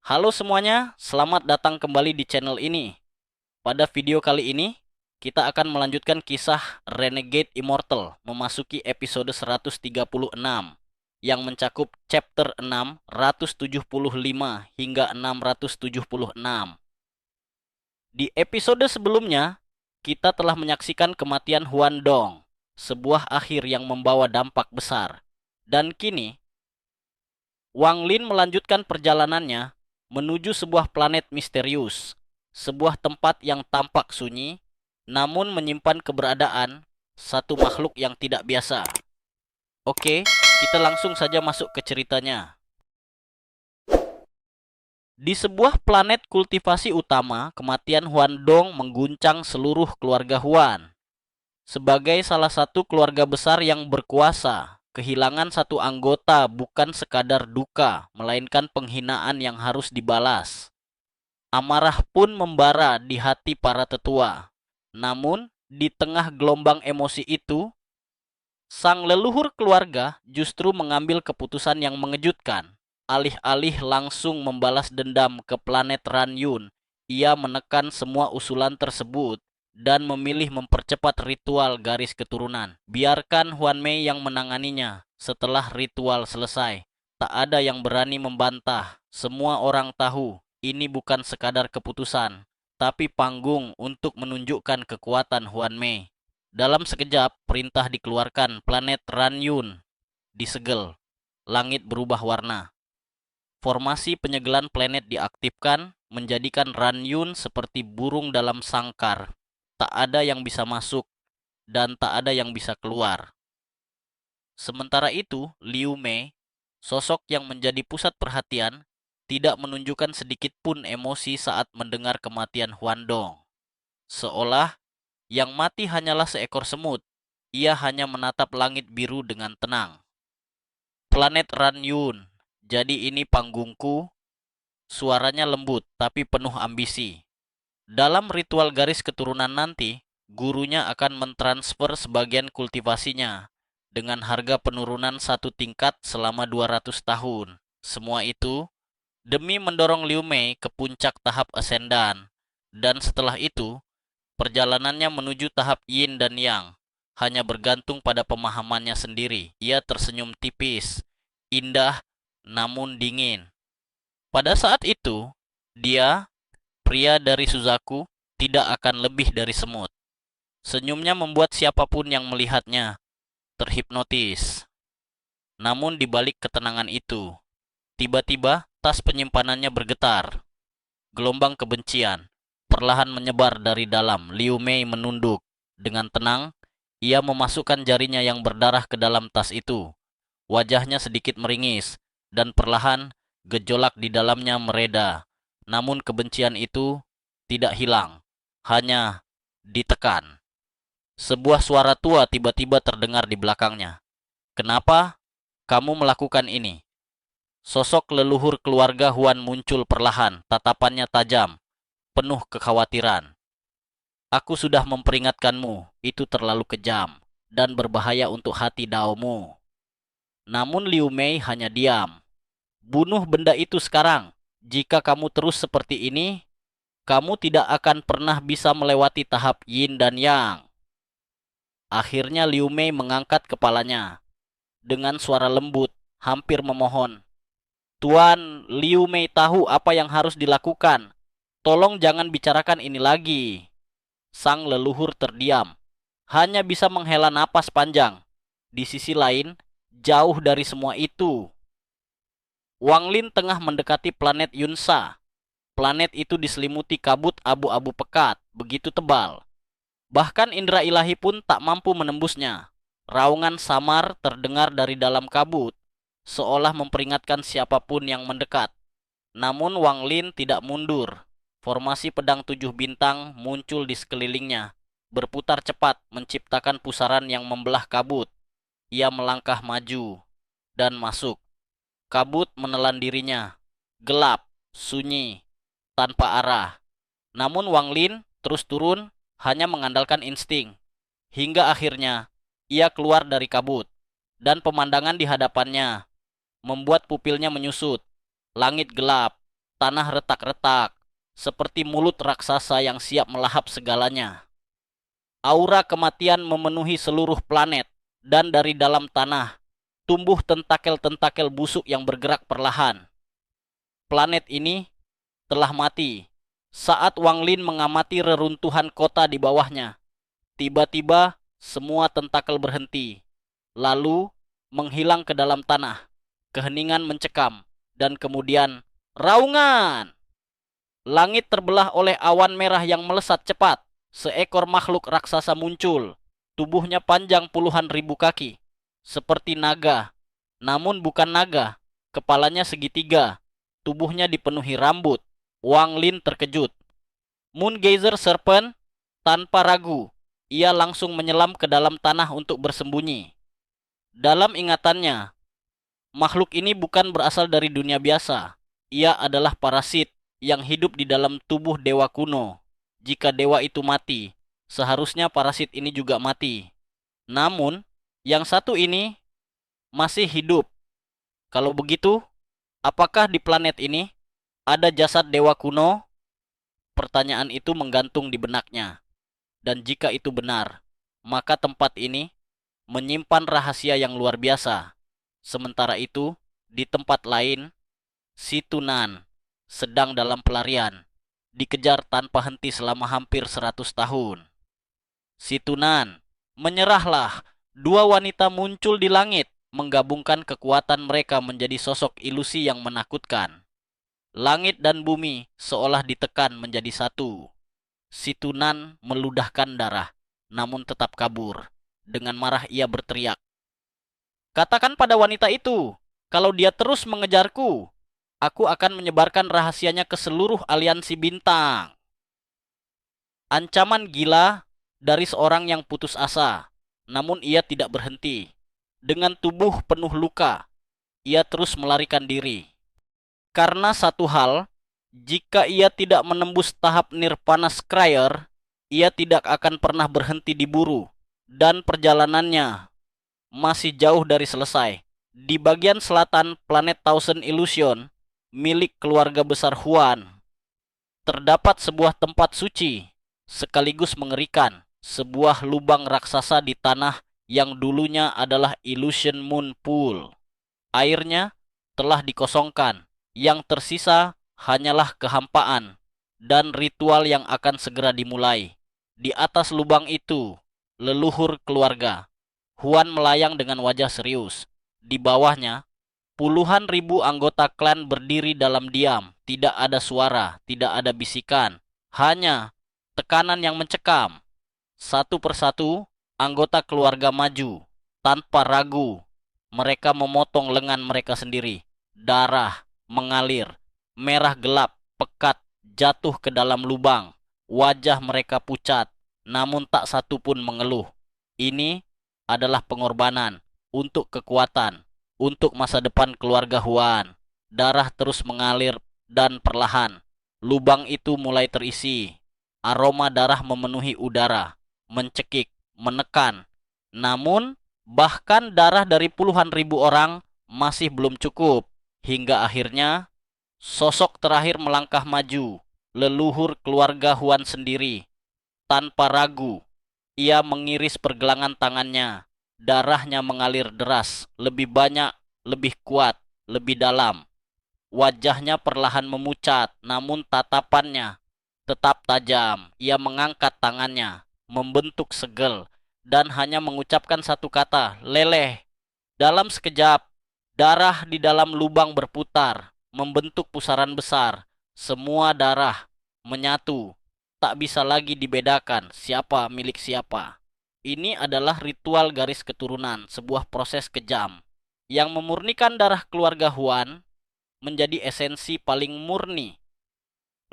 Halo semuanya, selamat datang kembali di channel ini. Pada video kali ini, kita akan melanjutkan kisah Renegade Immortal memasuki episode 136 yang mencakup chapter 6, 175 hingga 676. Di episode sebelumnya, kita telah menyaksikan kematian Huan Dong, sebuah akhir yang membawa dampak besar. Dan kini, Wang Lin melanjutkan perjalanannya menuju sebuah planet misterius, sebuah tempat yang tampak sunyi, namun menyimpan keberadaan satu makhluk yang tidak biasa. Oke, kita langsung saja masuk ke ceritanya. Di sebuah planet kultivasi utama, kematian Huan Dong mengguncang seluruh keluarga Huan. Sebagai salah satu keluarga besar yang berkuasa, kehilangan satu anggota bukan sekadar duka, melainkan penghinaan yang harus dibalas. Amarah pun membara di hati para tetua. Namun, di tengah gelombang emosi itu, sang leluhur keluarga justru mengambil keputusan yang mengejutkan. Alih-alih langsung membalas dendam ke planet Ranyun, ia menekan semua usulan tersebut dan memilih mempercepat ritual garis keturunan. Biarkan Huan Mei yang menanganinya. Setelah ritual selesai, tak ada yang berani membantah. Semua orang tahu ini bukan sekadar keputusan, tapi panggung untuk menunjukkan kekuatan Huan Mei. Dalam sekejap, perintah dikeluarkan. Planet Ranyun disegel. Langit berubah warna. Formasi penyegelan planet diaktifkan, menjadikan Ranyun seperti burung dalam sangkar. Tak ada yang bisa masuk, dan tak ada yang bisa keluar. Sementara itu, Liu Mei, sosok yang menjadi pusat perhatian, tidak menunjukkan sedikit pun emosi saat mendengar kematian Huan Dong. Seolah yang mati hanyalah seekor semut, ia hanya menatap langit biru dengan tenang. Planet Ranyun, jadi ini panggungku. Suaranya lembut tapi penuh ambisi. Dalam ritual garis keturunan nanti, gurunya akan mentransfer sebagian kultivasinya dengan harga penurunan satu tingkat selama 200 tahun. Semua itu demi mendorong Liu Mei ke puncak tahap asendan. Dan setelah itu, perjalanannya menuju tahap yin dan yang hanya bergantung pada pemahamannya sendiri. Ia tersenyum tipis, indah namun dingin. Pada saat itu, dia, pria dari Suzaku, tidak akan lebih dari semut. Senyumnya membuat siapapun yang melihatnya terhipnotis. Namun di balik ketenangan itu, tiba-tiba tas penyimpanannya bergetar. Gelombang kebencian perlahan menyebar dari dalam. Liu Mei menunduk. Dengan tenang, ia memasukkan jarinya yang berdarah ke dalam tas itu. Wajahnya sedikit meringis, dan perlahan gejolak di dalamnya mereda. Namun kebencian itu tidak hilang, hanya ditekan. Sebuah suara tua tiba-tiba terdengar di belakangnya. "Kenapa kamu melakukan ini?" Sosok leluhur keluarga Huan muncul perlahan, tatapannya tajam, penuh kekhawatiran. "Aku sudah memperingatkanmu, itu terlalu kejam dan berbahaya untuk hati Daomu." Namun Liu Mei hanya diam. "Bunuh benda itu sekarang. Jika kamu terus seperti ini, kamu tidak akan pernah bisa melewati tahap yin dan yang." Akhirnya Liu Mei mengangkat kepalanya. Dengan suara lembut, hampir memohon. "Tuan, Liu Mei tahu apa yang harus dilakukan. Tolong jangan bicarakan ini lagi." Sang leluhur terdiam. Hanya bisa menghela napas panjang. Di sisi lain, jauh dari semua itu, Wang Lin tengah mendekati planet Yunsa. Planet itu diselimuti kabut abu-abu pekat, begitu tebal. Bahkan indera ilahi pun tak mampu menembusnya. Raungan samar terdengar dari dalam kabut, seolah memperingatkan siapapun yang mendekat. Namun Wang Lin tidak mundur. Formasi pedang 7 bintang muncul di sekelilingnya, berputar cepat menciptakan pusaran yang membelah kabut. Ia melangkah maju dan masuk. Kabut menelan dirinya, gelap, sunyi, tanpa arah. Namun Wang Lin terus turun, hanya mengandalkan insting. Hingga akhirnya, ia keluar dari kabut. Dan pemandangan di hadapannya membuat pupilnya menyusut. Langit gelap, Tanah retak-retak, seperti mulut raksasa yang siap melahap segalanya. Aura kematian memenuhi seluruh planet, dan dari dalam tanah tumbuh tentakel-tentakel busuk yang bergerak perlahan. Planet ini telah mati. Saat Wang Lin mengamati reruntuhan kota di bawahnya, tiba-tiba semua tentakel berhenti, lalu menghilang ke dalam tanah. Keheningan mencekam, dan kemudian raungan. Langit terbelah oleh awan merah yang melesat cepat. Seekor makhluk raksasa muncul. Tubuhnya panjang puluhan ribu kaki, seperti naga. Namun bukan naga, kepalanya segitiga. Tubuhnya dipenuhi rambut. Wang Lin terkejut. Moon Geyser Serpent, tanpa ragu, ia langsung menyelam ke dalam tanah untuk bersembunyi. Dalam ingatannya, makhluk ini bukan berasal dari dunia biasa. Ia adalah parasit yang hidup di dalam tubuh dewa kuno. Jika dewa itu mati, seharusnya parasit ini juga mati. Namun, yang satu ini masih hidup. Kalau begitu, apakah di planet ini ada jasad dewa kuno? Pertanyaan itu menggantung di benaknya. Dan jika itu benar, maka tempat ini menyimpan rahasia yang luar biasa. Sementara itu, di tempat lain, si Tunan sedang dalam pelarian, dikejar tanpa henti selama hampir 100 tahun. Si Tunan, menyerahlah. Dua wanita muncul di langit, menggabungkan kekuatan mereka menjadi sosok ilusi yang menakutkan. Langit dan bumi seolah ditekan menjadi satu. Si Tunan meludahkan darah, namun tetap kabur. Dengan marah ia berteriak, "Katakan pada wanita itu, kalau dia terus mengejarku, aku akan menyebarkan rahasianya ke seluruh aliansi bintang." Ancaman gila dari seorang yang putus asa, namun ia tidak berhenti. Dengan tubuh penuh luka, ia terus melarikan diri. Karena satu hal, jika ia tidak menembus tahap Nirvana Scryer, ia tidak akan pernah berhenti diburu, dan perjalanannya masih jauh dari selesai. Di bagian selatan planet Thousand Illusion, milik keluarga besar Huan, terdapat sebuah tempat suci, sekaligus mengerikan, sebuah lubang raksasa di tanah yang dulunya adalah Illusion Moon Pool. Airnya telah dikosongkan, yang tersisa hanyalah kehampaan dan ritual yang akan segera dimulai. Di atas lubang itu, leluhur keluarga Huan melayang dengan wajah serius. Di bawahnya, puluhan ribu anggota klan berdiri dalam diam. Tidak ada suara, tidak ada bisikan, hanya tekanan yang mencekam. Satu persatu, anggota keluarga maju. Tanpa ragu, mereka memotong lengan mereka sendiri. Darah mengalir, merah gelap, pekat, jatuh ke dalam lubang. Wajah mereka pucat, namun tak satu pun mengeluh. Ini adalah pengorbanan untuk kekuatan, untuk masa depan keluarga Huan. Darah terus mengalir dan perlahan lubang itu mulai terisi. Aroma darah memenuhi udara, mencekik, menekan. Namun, bahkan darah dari puluhan ribu orang masih belum cukup. Hingga akhirnya, sosok terakhir melangkah maju, leluhur keluarga Huan sendiri. Tanpa ragu, ia mengiris pergelangan tangannya. Darahnya mengalir deras, lebih banyak, lebih kuat, lebih dalam. Wajahnya perlahan memucat, namun tatapannya tetap tajam. Ia mengangkat tangannya, membentuk segel, dan hanya mengucapkan satu kata, "Leleh." Dalam sekejap, darah di dalam lubang berputar, membentuk pusaran besar. Semua darah menyatu, tak bisa lagi dibedakan siapa milik siapa. Ini adalah ritual garis keturunan, sebuah proses kejam yang memurnikan darah keluarga Huan menjadi esensi paling murni.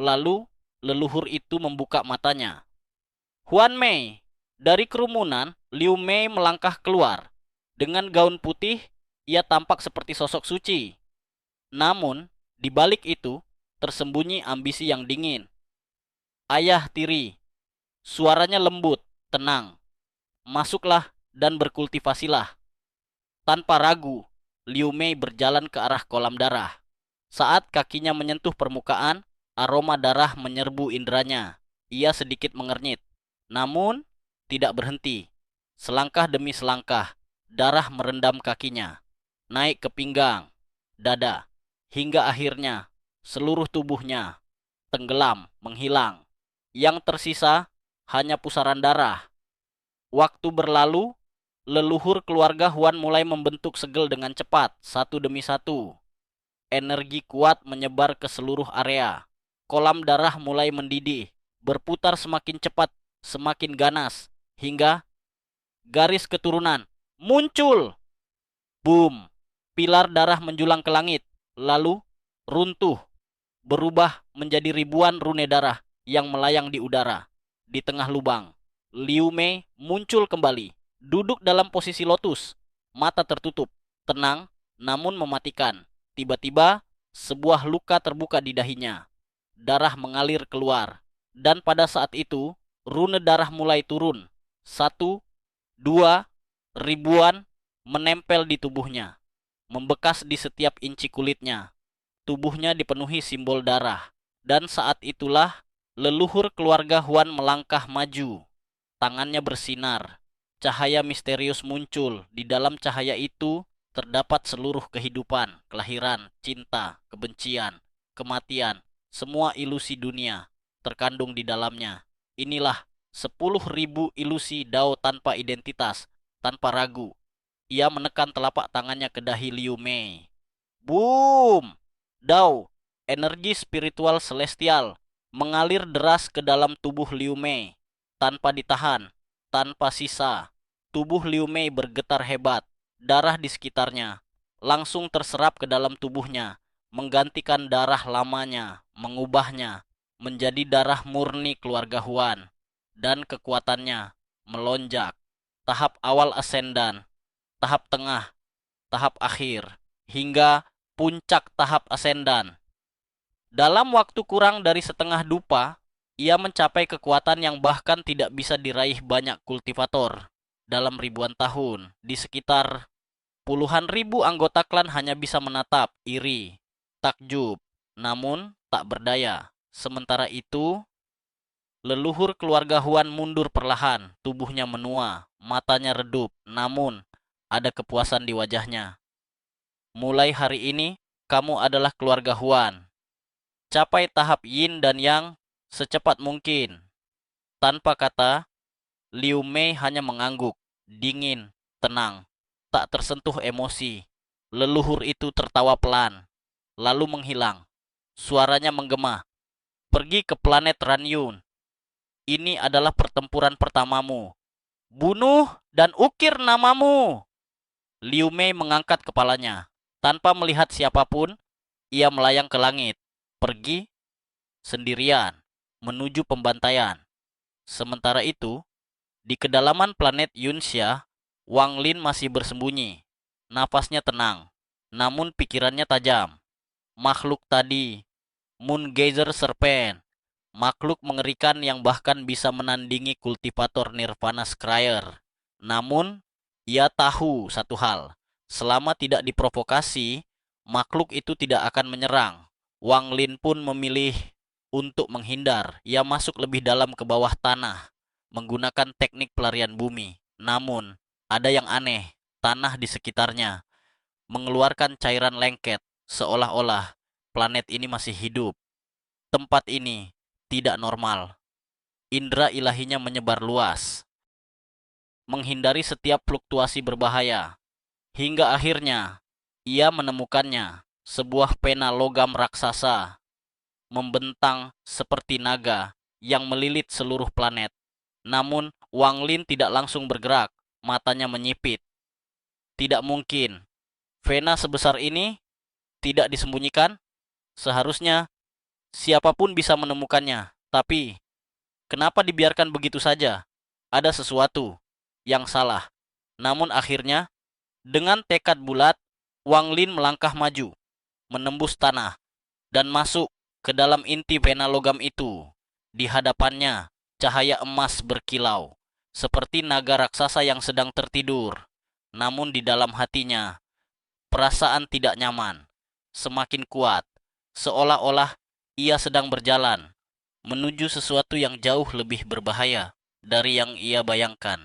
Lalu, leluhur itu membuka matanya. "Huan Mei." Dari kerumunan, Liu Mei melangkah keluar. Dengan gaun putih, ia tampak seperti sosok suci. Namun, di balik itu, tersembunyi ambisi yang dingin. "Ayah tiri." Suaranya lembut, tenang. "Masuklah dan berkultivasilah." Tanpa ragu, Liu Mei berjalan ke arah kolam darah. Saat kakinya menyentuh permukaan, aroma darah menyerbu inderanya. Ia sedikit mengernyit, namun tidak berhenti. Selangkah demi selangkah, darah merendam kakinya, naik ke pinggang, dada, hingga akhirnya seluruh tubuhnya tenggelam, menghilang. Yang tersisa hanya pusaran darah. Waktu berlalu, leluhur keluarga Huan mulai membentuk segel dengan cepat, satu demi satu. Energi kuat menyebar ke seluruh area. Kolam darah mulai mendidih, berputar semakin cepat, semakin ganas, hingga garis keturunan muncul. Boom! Pilar darah menjulang ke langit, lalu runtuh, berubah menjadi ribuan rune darah yang melayang di udara. Di tengah lubang, Liu Mei muncul kembali, duduk dalam posisi lotus, mata tertutup, tenang namun mematikan. Tiba-tiba, sebuah luka terbuka di dahinya. Darah mengalir keluar, dan pada saat itu, rune darah mulai turun. Satu, dua, ribuan menempel di tubuhnya, membekas di setiap inci kulitnya. Tubuhnya dipenuhi simbol darah. Dan saat itulah leluhur keluarga Huan melangkah maju. Tangannya bersinar. Cahaya misterius muncul. Di dalam cahaya itu terdapat seluruh kehidupan, kelahiran, cinta, kebencian, kematian, semua ilusi dunia terkandung di dalamnya. Inilah 10.000 ilusi Dao tanpa identitas, tanpa ragu. Ia menekan telapak tangannya ke dahi Liu Mei. Boom! Dao, energi spiritual celestial, mengalir deras ke dalam tubuh Liu Mei. Tanpa ditahan, tanpa sisa, tubuh Liu Mei bergetar hebat. Darah di sekitarnya langsung terserap ke dalam tubuhnya, menggantikan darah lamanya, mengubahnya menjadi darah murni keluarga Huan. Dan kekuatannya melonjak. Tahap awal ascendan, tahap tengah, tahap akhir, hingga puncak tahap ascendan. Dalam waktu kurang dari setengah dupa, ia mencapai kekuatan yang bahkan tidak bisa diraih banyak kultivator. Dalam ribuan tahun, di sekitar puluhan ribu anggota klan hanya bisa menatap, iri, takjub, namun tak berdaya. Sementara itu, leluhur keluarga Huan mundur perlahan, tubuhnya menua, matanya redup, namun ada kepuasan di wajahnya. Mulai hari ini, kamu adalah keluarga Huan. Capai tahap yin dan yang secepat mungkin. Tanpa kata, Liu Mei hanya mengangguk, dingin, tenang, tak tersentuh emosi. Leluhur itu tertawa pelan, lalu menghilang. Suaranya menggema. Pergi ke planet Ranyun. Ini adalah pertempuran pertamamu. Bunuh dan ukir namamu. Liu Mei mengangkat kepalanya. Tanpa melihat siapapun, ia melayang ke langit. Pergi sendirian menuju pembantaian. Sementara itu, di kedalaman planet Yunxia, Wang Lin masih bersembunyi. Napasnya tenang, namun pikirannya tajam. Makhluk tadi, Moon Gazer Serpent, makhluk mengerikan yang bahkan bisa menandingi kultivator Nirvana Scryer. Namun, ia tahu satu hal, selama tidak diprovokasi, makhluk itu tidak akan menyerang. Wang Lin pun memilih untuk menghindar. Ia masuk lebih dalam ke bawah tanah, menggunakan teknik pelarian bumi. Namun, ada yang aneh, tanah di sekitarnya mengeluarkan cairan lengket, seolah-olah planet ini masih hidup. Tempat ini tidak normal. Indra ilahinya menyebar luas, menghindari setiap fluktuasi berbahaya. Hingga akhirnya, ia menemukannya, sebuah pena logam raksasa, membentang seperti naga yang melilit seluruh planet. Namun, Wang Lin tidak langsung bergerak, matanya menyipit. Tidak mungkin, pena sebesar ini tidak disembunyikan. Seharusnya siapapun bisa menemukannya. Tapi, kenapa dibiarkan begitu saja? Ada sesuatu yang salah. Namun akhirnya, dengan tekad bulat, Wang Lin melangkah maju, menembus tanah, dan masuk ke dalam inti pena logam itu. Di hadapannya, cahaya emas berkilau, seperti naga raksasa yang sedang tertidur. Namun di dalam hatinya, perasaan tidak nyaman semakin kuat. seolah-olah ia sedang berjalan menuju sesuatu yang jauh lebih berbahaya dari yang ia bayangkan.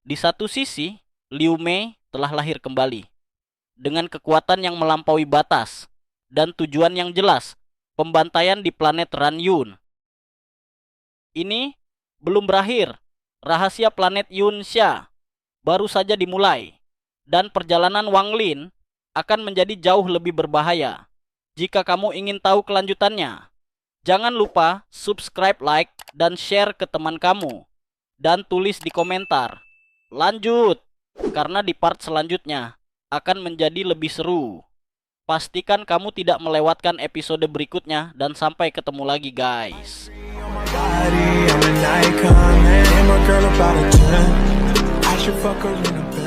Di satu sisi, Liu Mei telah lahir kembali dengan kekuatan yang melampaui batas dan tujuan yang jelas, pembantaian di planet Ranyun. Ini belum berakhir. Rahasia planet Yunxia baru saja dimulai, dan perjalanan Wang Lin akan menjadi jauh lebih berbahaya. Jika kamu ingin tahu kelanjutannya, jangan lupa subscribe, like, dan share ke teman kamu. Dan tulis di komentar, lanjut, karena di part selanjutnya akan menjadi lebih seru. Pastikan kamu tidak melewatkan episode berikutnya, dan sampai ketemu lagi guys. I'm an icon, man. I'm a girl about a 10. I should fuck her in a bed.